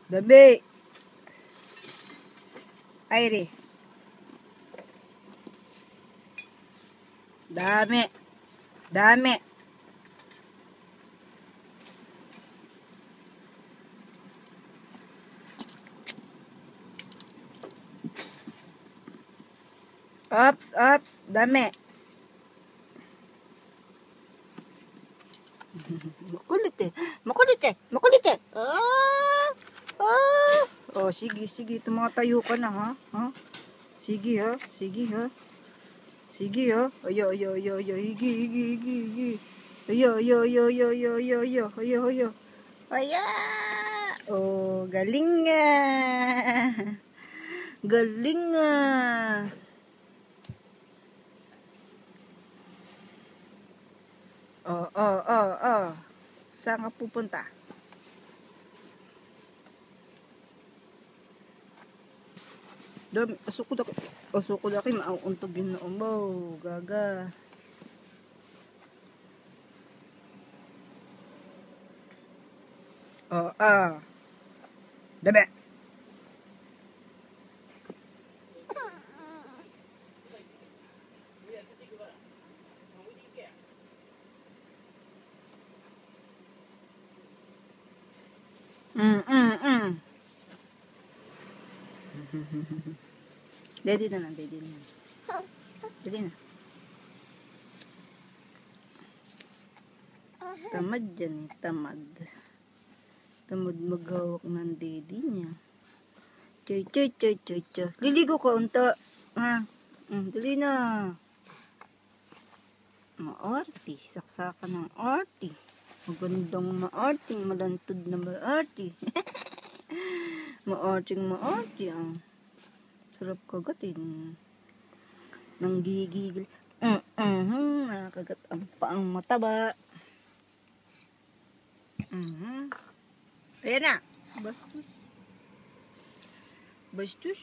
Dami. Ayri. Dami. Dami. Ops, ops. Dami. Makulit eh. Makulit eh. Makulit eh. Ah! Ah! Oh, sige, sige. Tumatayo ka na, ha? Ha? Sige, ha? Sige, ha? Sige, ha? Ayo, ayo, ayo, ayo. Higi, higi, higi, higi. Ayo, ayo, ayo, ayo, ayo, ayo, ayo. Ayo, ayo. Aya! Oh, galing nga. Galing nga. Oh, oh, oh, oh. Saan ka pupunta? Dami, asukod ako, mauuntog yun na umaw, gaga. Oh, ah. Dami. Mm. Ready na lang, ready na. Ready na. Tamad yan eh, tamad. Tamad maghawak ng daddy niya. Choy, choy, choy, choy, choy. Liligo ka unta. Ha? Dali na. Maarti. Saksakan ng arti. Magandang maarting, malantod na maarti. Maarting maarti. Sarap kagatin. Nang gigigil. Nakakagat ang paang mataba. Ayan na. Bastos. Bastos.